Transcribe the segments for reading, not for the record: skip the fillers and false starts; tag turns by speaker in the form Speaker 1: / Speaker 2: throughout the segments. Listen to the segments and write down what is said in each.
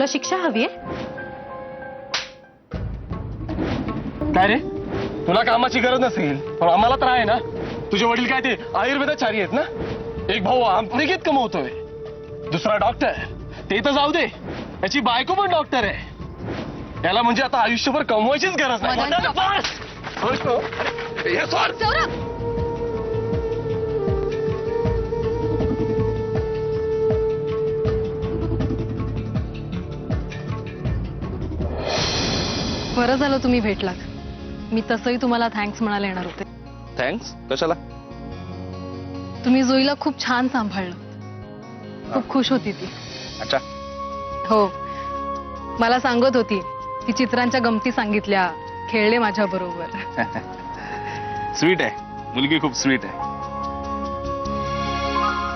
Speaker 1: तुला शिक्षा हवी आहे?
Speaker 2: काय रे, तुला कामाची गरज नसेल पण आम्हाला तर आहे ना. तुझे वडील काय ते आयुर्वेदाचारी आहेत ना. एक भाऊ आंतरिकीत कमवतोय, दुसरा डॉक्टर. ते तर जाऊ दे, याची बायको पण डॉक्टर आहे. याला म्हणजे आता आयुष्यभर कमवायचीच गरज नाही.
Speaker 1: मदन,
Speaker 2: बस. हे सोड.
Speaker 1: सौरभ, बरं झालं तुम्ही भेटलात. मी तसंही तुम्हाला थँक्स म्हणायला येणार होते.
Speaker 3: थँक्स कशाला?
Speaker 1: तुम्ही जुईला खूप छान सांभाळलं. खूप खुश होती ती.
Speaker 3: अच्छा.
Speaker 1: हो, मला सांगत होती ती चित्रांच्या गमती सांगितल्या, खेळले माझ्या बरोबर.
Speaker 3: स्वीट आहे मुलगी, खूप स्वीट आहे.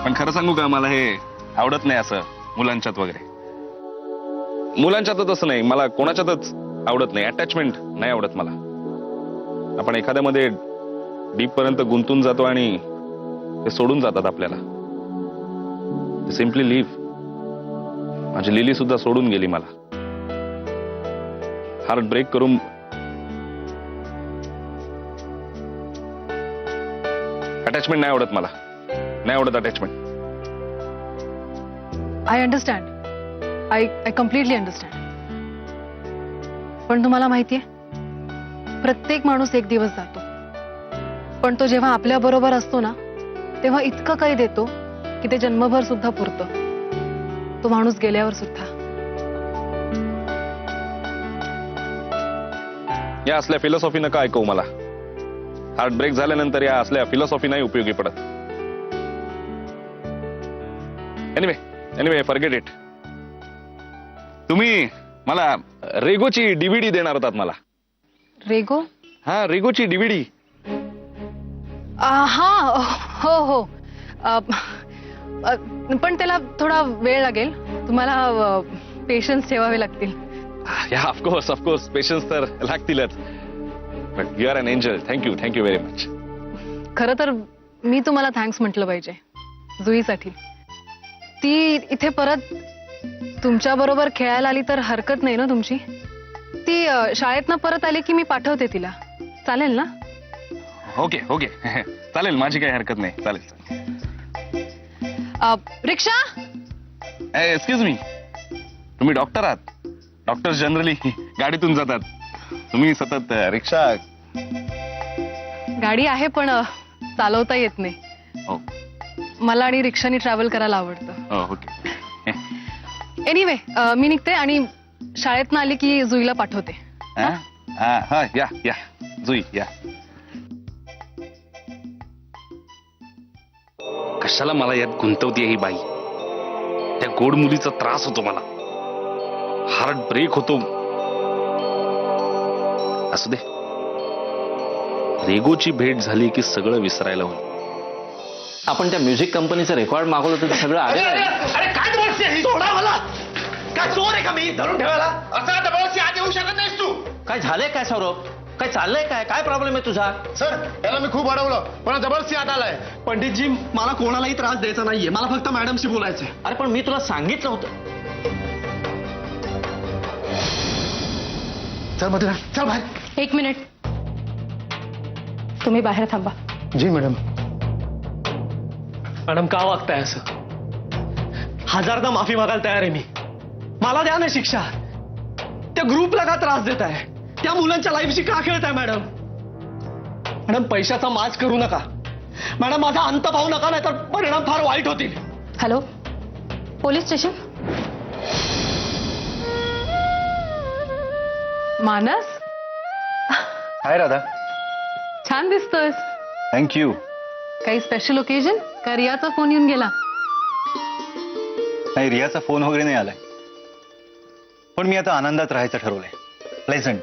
Speaker 3: पण खरं सांगू का, मला हे आवडत नाही असं मुलांच्यात वगैरे. मुलांच्यातच असं नाही, मला कोणाच्यातच आवडत नाही. अटॅचमेंट नाही आवडत मला. आपण एखाद्यामध्ये डीप पर्यंत गुंतून जातो आणि ते सोडून जातात आपल्याला. Simply leave. माझी लिली सुद्धा सोडून गेली मला. हार्ट ब्रेक करून. अटॅचमेंट नाही आवडत मला, नाही आवडत attachment.
Speaker 1: I understand, I completely understand. पण तुम्हाला माहितीये, प्रत्येक माणूस एक दिवस जातो, पण तो जेव्हा आपल्या बरोबर असतो ना, तेव्हा इतकं काही देतो की ते जन्मभर सुद्धा पुरतं, तो माणूस गेल्यावर सुद्धा.
Speaker 3: या असल्या फिलॉसॉफी नका ऐकू मला. हार्ट ब्रेक झाल्यानंतर या असल्या फिलॉसॉफी नाही उपयोगी पडत. Anyway forget it. तुम्ही मला रेगोची डीव्हीडी देणार होतात मला.
Speaker 1: रेगो?
Speaker 3: हा, रेगोची डीव्हीडी.
Speaker 1: हा, हो हो. पण त्याला थोडा वेळ लागेल. तुम्हाला पेशन्स ठेवावे लागतील.
Speaker 3: या ऑफकोर्स पेशन्स तर लागतीलच. But you are an angel. Thank you very much.
Speaker 1: खरं तर मी तुम्हाला थँक्स म्हटलं पाहिजे जुईसाठी. ती इथे परत तुमच्या बरोबर खेळायला आली तर हरकत नाही ना तुमची? ती शाळेतनं परत आली की मी पाठवते तिला, चालेल ना?
Speaker 3: ओके चालेल, माझी काही हरकत नाही. चालेल.
Speaker 1: रिक्षा.
Speaker 3: एक्सक्यूज मी, तुम्ही डॉक्टर आहात? डॉक्टर जनरली गाडीतून जातात, तुम्ही सतत रिक्षा.
Speaker 1: गाडी आहे पण चालवता येत नाही.
Speaker 3: हो.
Speaker 1: मला आणि रिक्षाने ट्रॅव्हल करायला आवडतं.
Speaker 3: ओके.
Speaker 1: एनिवे, मी निघते आणि शाळेतनं आली की जुईला पाठवते.
Speaker 3: या जुई या. कशाला मला यात गुंतवते ही बाई? त्या गोड मुलीचा त्रास होतो मला, हार्ट ब्रेक होतो. असू दे, रेगोची भेट झाली की सगळं विसरायला होईल.
Speaker 4: आपण त्या म्युझिक कंपनीचं रेकॉर्ड मागवलं तर सगळं आलं.
Speaker 2: अरे काय बोलते? सोडा मला. काय चोर आहे का मी धरून ठेवायला? असा दबावाची आत येऊ शकत नाहीस तू.
Speaker 4: काय झालंय काय सौरभ? काय चाललंय? काय प्रॉब्लेम आहे तुझा?
Speaker 2: सर, याला मी खूप अडवलं पण जबरदस्ती आत आलाय. पंडितजी, मला कोणालाही त्रास द्यायचा नाहीये. मला फक्त मॅडमशी बोलायचंय.
Speaker 4: अरे पण मी तुला सांगितलं होतं.
Speaker 2: चल मधुरा, चल बाहेर.
Speaker 1: एक मिनिट, तुम्ही बाहेर थांबा.
Speaker 2: जी मॅडम. मॅडम, का वागताय असं? हजारदा माफी मागायला तयार आहे मी. मला द्या ना शिक्षा. त्या ग्रुपला का त्रास देत आहे? त्या मुलांच्या लाईफशी का खेळताय मॅडम? मॅडम, पैशाचा माज करू नका. मॅडम, माझा अंत पाहू नका, नाही तर परिणाम फार वाईट होतील.
Speaker 1: Hello, police station. मानस,
Speaker 5: हाय राधा.
Speaker 1: छान दिसतोयस.
Speaker 5: थँक्यू.
Speaker 1: काही स्पेशल ओकेजन का रियाचा फोन येऊन गेला?
Speaker 5: नाही, रियाचा फोन वगैरे नाही आलाय, पण मी आता आनंदात राहायचं ठरवलंय. प्लेझंट.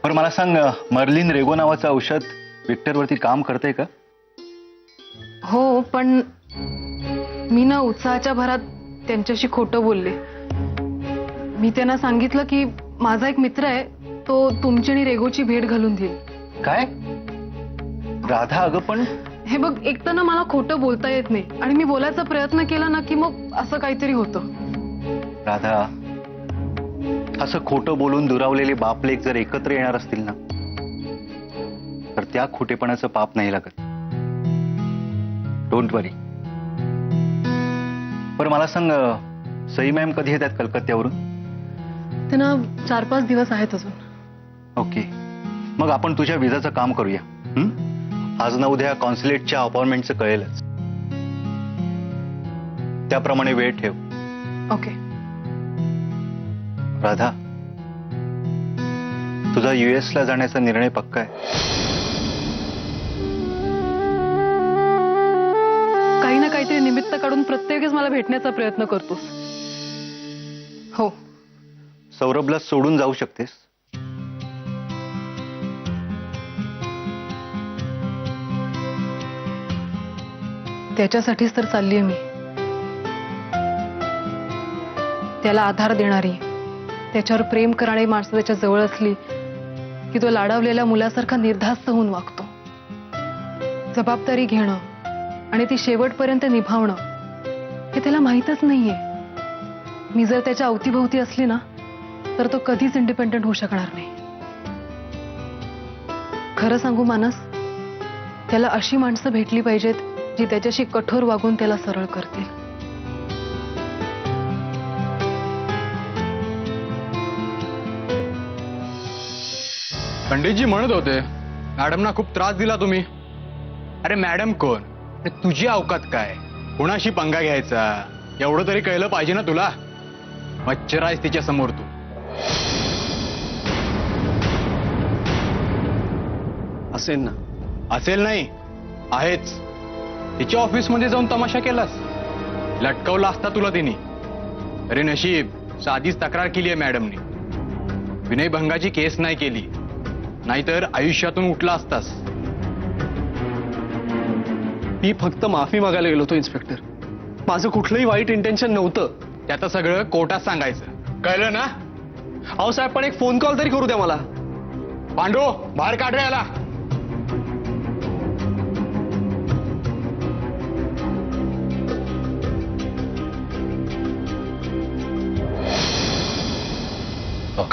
Speaker 5: बरं मला सांग, मर्लिन रेगो नावाचं औषध विक्टरवरती काम करतंय का?
Speaker 1: हो, पण मी ना उत्साहाच्या भरात त्यांच्याशी खोटं बोलले. मी त्यांना सांगितलं की माझा एक मित्र आहे, तो तुमची आणि रेगोची भेट घालून देईल.
Speaker 5: काय राधा? अगं पण
Speaker 1: हे बघ, एक तर ना मला खोटं बोलता येत नाही आणि मी बोलायचा प्रयत्न केला ना की मग असं काहीतरी होतं.
Speaker 5: राधा, असं खोटं बोलून दुरावलेले बाप लेक जर एकत्र येणार असतील ना, तर त्या खोटेपणाचं पाप नाही लागत. डोंट वरी. बरं मला सांग, सई मॅम कधी येतात कलकत्त्यावरून?
Speaker 1: त्यांना 4-5 दिवस आहेत अजून.
Speaker 5: ओके, मग आपण तुझ्या विजाचं काम करूया. हं? आज ना उद्या कॉन्सुलेटच्या अपॉइंटमेंटचं कळेलच. त्याप्रमाणे वेळ ठेव.
Speaker 1: ओके.
Speaker 5: राधा, तुझा US ला जाण्याचा निर्णय पक्का आहे?
Speaker 1: काही ना काहीतरी निमित्त काढून प्रत्येकच मला भेटण्याचा प्रयत्न करतोस. हो.
Speaker 5: सौरभला सोडून जाऊ शकतेस?
Speaker 1: त्याच्यासाठीच तर चाललीय मी. त्याला आधार देणारी, त्याच्यावर प्रेम करणारी माणसं त्याच्या जवळ असली की तो लाडावलेल्या मुलासारखा निर्धास्त होऊन वागतो. जबाबदारी घेणं आणि ती शेवटपर्यंत निभावणं हे त्याला माहीतच नाहीये. मी जर त्याच्या अवतीभोवती असली ना, तर तो कधीच इंडिपेंडंट होऊ शकणार नाही. खरं सांगू मानस, त्याला अशी माणसं भेटली पाहिजेत जी त्याच्याशी कठोर वागून त्याला सरळ करतील.
Speaker 6: पंडितजी म्हणत होते मॅडमना खूप त्रास दिला तुम्ही. अरे मॅडम कोण? अरे तुझी अवकात काय? कुणाशी पंगा घ्यायचा एवढं तरी कळलं पाहिजे ना तुला. मच्छर आहेस तिच्या समोर तू.
Speaker 2: असेल ना.
Speaker 6: असेल नाही, आहेच. तिच्या ऑफिसमध्ये जाऊन तमाशा केलास, लटकवला असता तुला तिने. अरे नशीब साधीच तक्रार केली आहे मॅडमनी. विनयभंगाची केस नाही केली, नाहीतर आयुष्यातून उठला असतास.
Speaker 2: मी फक्त माफी मागायला गेलो होतो इन्स्पेक्टर. माझं कुठलंही वाईट इंटेन्शन नव्हतं.
Speaker 6: त्याचं सगळं कोर्टात सांगायचं, कळलं ना?
Speaker 2: अहो साहेब, पण एक फोन कॉल तरी करू द्या मला.
Speaker 6: पांडू बाहेर काढ रे याला.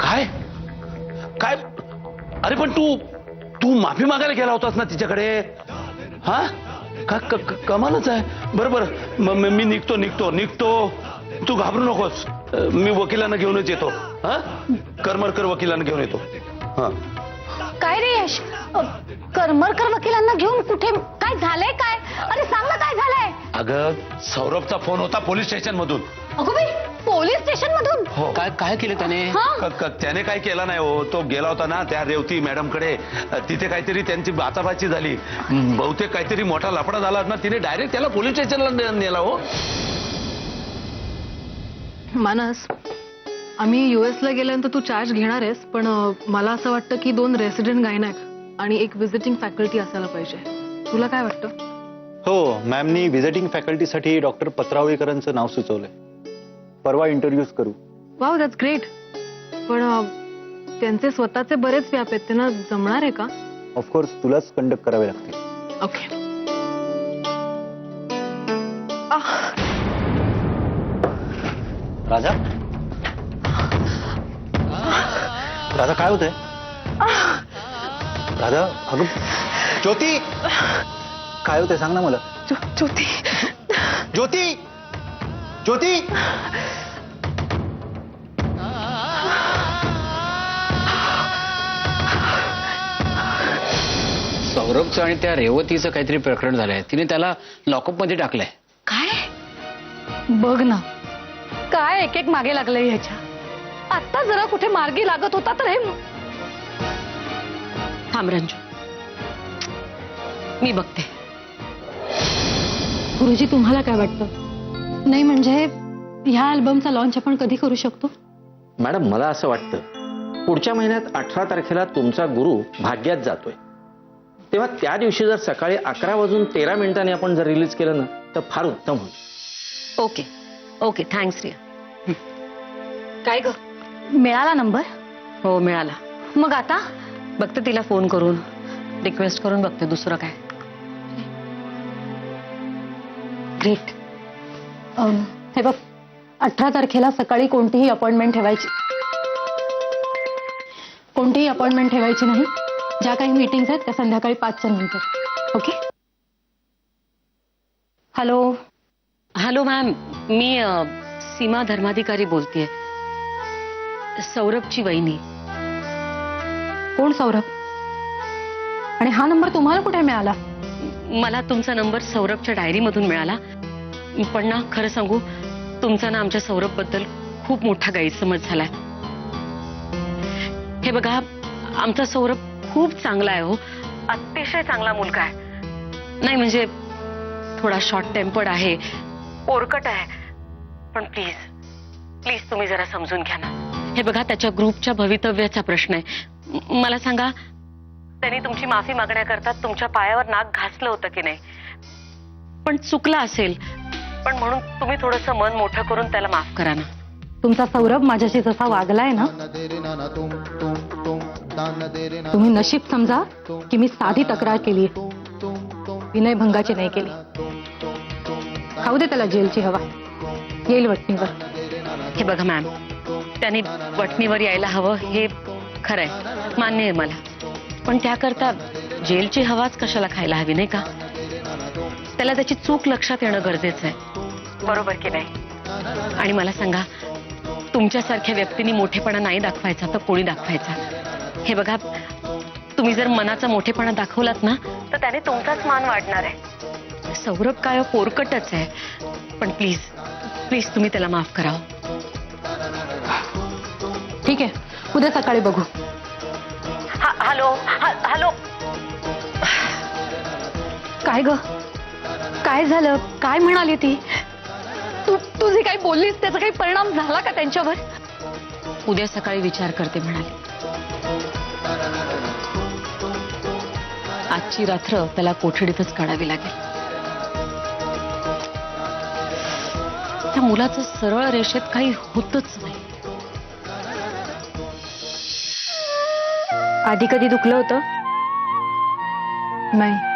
Speaker 7: काय काय? अरे पण तू तू माफी मागायला गेला होतास ना तिच्याकडे? हा का कमालच आहे. बरोबर, मी निघतो निघतो निघतो. तू घाबरू नकोस, मी वकिलांना घेऊनच येतो. हा, करमरकर वकिलांना घेऊन येतो. हा.
Speaker 8: काय रे यश, करमरकर वकिलांना घेऊन कुठे? काय झालंय काय? अरे सांग ना काय झालंय?
Speaker 7: अगं सौरभचा फोन होता पोलीस स्टेशन मधून.
Speaker 8: अगो बाई, पोलीस स्टेशन मधून?
Speaker 7: हो.
Speaker 4: काय केलं त्याने?
Speaker 7: त्याने काय केलं नाही हो. तो गेला होता ना त्या रेवती मॅडम कडे. तिथे काहीतरी त्यांची बाचाबाची झाली. बहुतेक काहीतरी मोठा लफडा झाला ना. तिने डायरेक्ट त्याला पोलीस स्टेशनला नेला हो.
Speaker 1: मानस, आम्ही US ला गेल्यानंतर तू चार्ज घेणार आहेस, पण मला असं वाटतं की 2 रेसिडेंट गायनॅक आणि एक व्हिजिटिंग फॅकल्टी असायला पाहिजे. तुला काय वाटतं?
Speaker 5: हो, मॅमनी व्हिजिटिंग फॅकल्टीसाठी डॉक्टर पत्रावळीकरांचं नाव सुचवलंय. परवा इंटरव्ह्यूज करू.
Speaker 1: Wow, that's great. पण त्यांचे स्वतःचे बरेच व्याप आहेत, त्यांना जमणार आहे का?
Speaker 5: ऑफकोर्स तुलाच कंडक्ट करावे लागतील.
Speaker 1: ओके.
Speaker 5: राधा, राधा काय होतंय? राधा, अगं ज्योती, काय होतंय सांग ना मला.
Speaker 1: ज्योती,
Speaker 5: ज्योती, ज्योती.
Speaker 4: सौरभचं आणि त्या रेवतीचं काहीतरी प्रकरण झालंय. तिने त्याला लॉकअप मध्ये टाकलंय.
Speaker 8: काय? बघ ना, काय एक एक मागे लागलंय ह्याच्या. आता जरा कुठे मार्गी लागत होता तर हे. थांब रंजू, मी बघते. गुरुजी, तुम्हाला काय वाटतं? नाही म्हणजे ह्या अल्बमचा लॉन्च आपण कधी करू शकतो?
Speaker 4: मॅडम, मला असं वाटतं पुढच्या महिन्यात 18 तारखेला तुमचा गुरु भाग्यात जातोय. तेव्हा त्या दिवशी जर सकाळी 11:13 आपण जर रिलीज केलं ना, तर फार उत्तम होईल.
Speaker 8: Okay okay, thanks Riya. काय ग, मिळाला नंबर? हो मिळाला. मग आता बघते तिला फोन करून रिक्वेस्ट करून बघते. दुसरं काय? ग्रेट. हे बघ,
Speaker 9: 18 तारखेला सकाळी कोणतीही अपॉइंटमेंट ठेवायची नाही. ज्या काही मीटिंग्स आहेत त्या संध्याकाळी 5च्या नंतर. ओके. हॅलो.
Speaker 8: हॅलो मॅम, मी सीमा धर्माधिकारी बोलतेय, सौरभची वहिनी.
Speaker 9: कोण सौरभ? आणि हा नंबर तुम्हाला कुठे मिळाला?
Speaker 8: मला तुमचा नंबर सौरभच्या डायरीमधून मिळाला. पण ना, खरं सांगू, तुमचा ना आमच्या सौरभ बद्दल खूप मोठा गैरसमज झालाय. हे बघा, आमचा सौरभ खूप चांगला आहे हो, अतिशय चांगला मुलगा आहे. नाही म्हणजे थोडा शॉर्ट टेम्पर्ड आहे, पोरकट आहे, पण प्लीज प्लीज तुम्ही जरा समजून घ्या ना. हे बघा, त्याच्या ग्रुपच्या भवितव्याचा प्रश्न आहे. मला सांगा, त्यांनी तुमची माफी मागण्याकरता तुमच्या पायावर नाक घासलं होतं की नाही? पण चुकलं असेल, पण म्हणून तुम्ही थोडंसं मन मोठं करून त्याला माफ करा ना.
Speaker 9: तुमचा सौरभ माझ्याशी जसा वागलाय ना, तुम्ही नशीब समजा की मी साधी तक्रार केली, विनयभंगाची नाही केली. खाऊ दे त्याला जेलची हवा, येईल वटणीवर.
Speaker 8: हे बघा मॅम, त्यांनी वटणीवर यायला हवं हे खरंय, मान्य आहे मला. पण त्याकरता जेलची हवाच कशाला खायला हवी, नाही का? त्याला त्याची चूक लक्षात येणं गरजेचं आहे, बरोबर की नाही? आणि मला सांगा, तुमच्यासारख्या व्यक्तींनी मोठेपणा नाही दाखवायचा तर कोणी दाखवायचा? हे बघा, तुम्ही जर मनाचा मोठेपणा दाखवलात ना, तर त्याने तुमचाच मान वाढणार आहे. सौरभ काय पोरकटच आहे, पण प्लीज प्लीज तुम्ही त्याला माफ करा.
Speaker 9: ठीक आहे, उद्या सकाळी बघू.
Speaker 8: Hello hello.
Speaker 9: काय ग, काय झालं? काय म्हणाली ती? तू जे काही बोललीस त्याचा काही परिणाम झाला का त्यांच्यावर?
Speaker 8: उद्या सकाळी विचार करते म्हणाले. आजची रात्र त्याला कोठडीतच काढावी लागेल. त्या मुलाचं सरळ रेषेत काही होतच नाही.
Speaker 9: आधी कधी दुखलं होतं?
Speaker 1: नाही.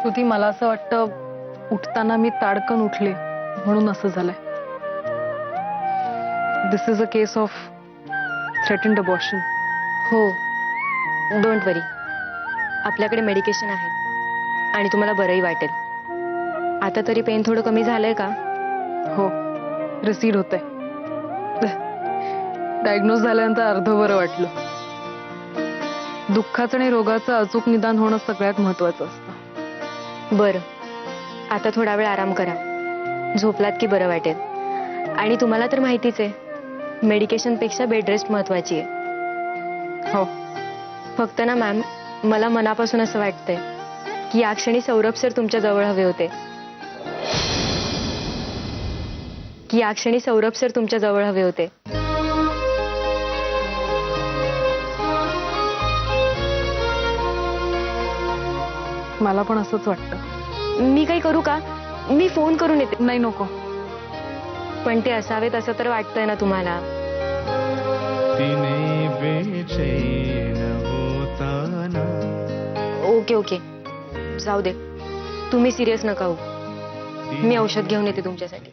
Speaker 1: श्रुती, मला असं वाटतं उठताना मी ताडकन उठले म्हणून असं झालंय. This is a case of threatened abortion.
Speaker 10: हो, डोंट वरी, आपल्याकडे मेडिकेशन आहे आणि तुम्हाला बरंही वाटेल. आता तरी पेन थोडं कमी झालंय का?
Speaker 1: हो, रिसीड होते. डायग्नोज झाल्यानंतर अर्ध बरं वाटलं. दुःखाचं आणि रोगाचं अचूक निदान होणं सगळ्यात महत्वाचं असतं.
Speaker 10: बरं, आता थोडा वेळ आराम करा, झोपलात की बरं वाटेल. आणि तुम्हाला तर माहितीच आहे, मेडिकेशनपेक्षा बेड रेस्ट महत्वाची आहे.
Speaker 1: हो.
Speaker 10: फक्त ना मॅम, मला मनापासून असं वाटतंय की या क्षणी सौरभ सर तुमच्या जवळ हवे होते.
Speaker 1: मला पण असंच वाटतं.
Speaker 10: मी काही करू का? मी फोन करून येते.
Speaker 1: नाही, नको.
Speaker 10: पण ते असावेत असं तर वाटतंय ना तुम्हाला? ओके, जाऊ दे, तुम्ही सिरियस नका होऊ. मी औषध घेऊन येते तुमच्यासाठी.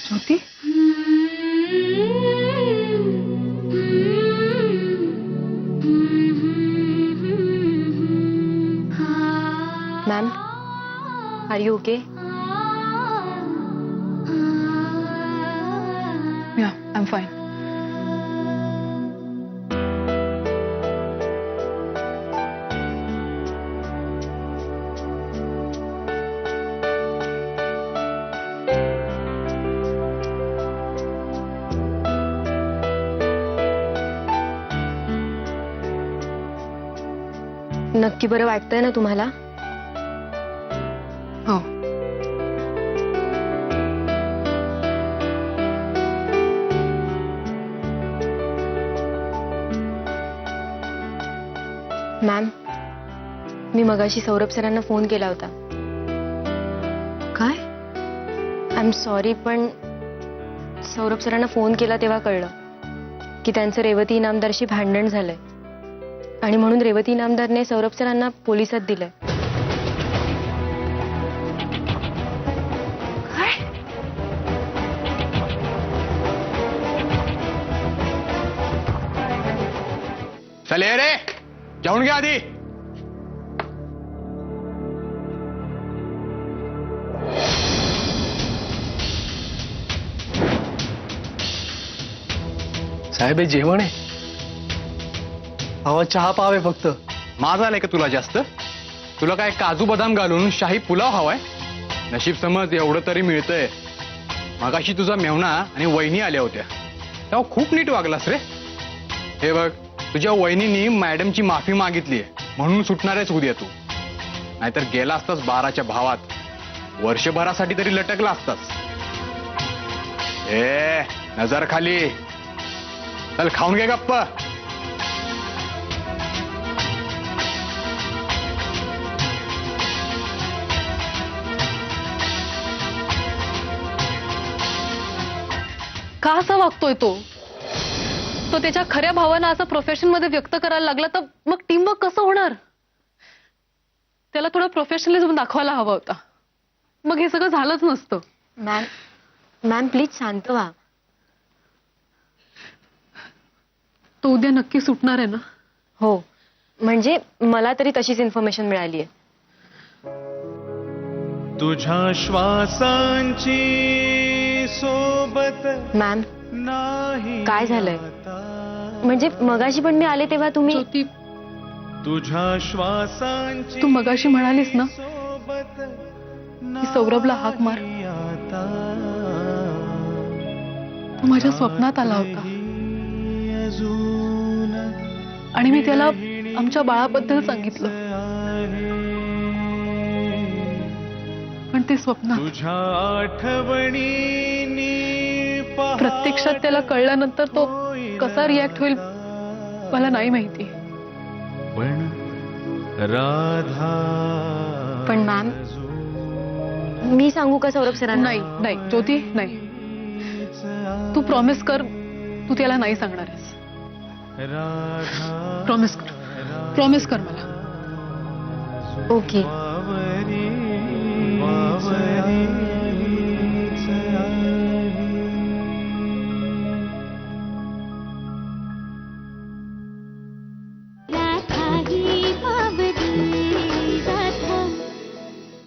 Speaker 1: ज्योती
Speaker 10: मॅम आर यू ओके?
Speaker 1: या आय एम फाईन.
Speaker 10: नक्की बरं वाटतंय ना तुम्हाला?
Speaker 1: हो.
Speaker 10: मॅम मी मगाशी सौरभ सरांना फोन केला होता.
Speaker 1: काय?
Speaker 10: आय एम सॉरी, पण सौरभ सरांना फोन केला तेव्हा कळलं की त्यांचं रेवती इनामदारशी भांडण झालंय आणि म्हणून रेवती इनामदारने सौरभ सरांना पोलिसात दिलंय.
Speaker 6: चले रे जाऊन घ्या आधी.
Speaker 2: साहेब हे जेवण आहे. अहो चहा पावे फक्त.
Speaker 6: माझा आलाय का तुला जास्त? तुला काय काजू बदाम घालून शाही पुलाव हवाय? नशीब समज एवढं तरी मिळतंय. मगाशी तुझा मेवणा आणि वहिनी आल्या होत्या तेव्हा खूप नीट वागलास रे. हे बघ तुझ्या वहिनीनी मॅडमची माफी मागितलीये म्हणून सुटणारच उद्या तू. नाहीतर गेला असतास 12च्या भावात. वर्षभरासाठी तरी लटकला असतास. ए नजर खाली. चल खाऊन घे गप्प.
Speaker 1: का असा वागतोय तो? तो त्याच्या खऱ्या भावना असं प्रोफेशन मध्ये व्यक्त करायला लागला तर मग टीमवर्क कसं होणार? त्याला थोडं प्रोफेशनलिझम दाखवायला हवा होता. मग हे सगळं झालंच नसतं.
Speaker 10: मॅम प्लीज शांत व्हा.
Speaker 1: तो उद्या नक्की सुटणार आहे ना?
Speaker 10: हो, म्हणजे मला तरी तशीच इन्फॉर्मेशन मिळाली आहे.
Speaker 11: तुझ्या श्वासांची सोबत
Speaker 10: मॅम
Speaker 11: नाही
Speaker 10: काय झालंय? म्हणजे मगाशी पण मी आले तेव्हा तुम्ही
Speaker 1: ज्योती,
Speaker 11: तुझ्या श्वासांची
Speaker 1: तू मगाशी म्हणालीस ना
Speaker 11: सोबत
Speaker 1: की सौरभला हाक मार.
Speaker 11: आता
Speaker 1: तो माझ्या स्वप्नात आला होता
Speaker 11: अजून
Speaker 1: आणि मी त्याला आमच्या बाळाबद्दल सांगितलं. पण ते स्वप्नात.
Speaker 11: तुझ्या आठवणींनी
Speaker 1: प्रत्यक्षात त्याला कळल्यानंतर तो कसा रिॲक्ट होईल मला नाही माहिती.
Speaker 11: पण राधा
Speaker 10: पण मॅम मी सांगू का सौरभ सरांना?
Speaker 1: नाही नाही ज्योती नाही. तू प्रॉमिस कर तू त्याला नाही सांगणार आहेस.
Speaker 11: राधा
Speaker 1: प्रॉमिस कर मला.
Speaker 10: ओके.
Speaker 11: वावरी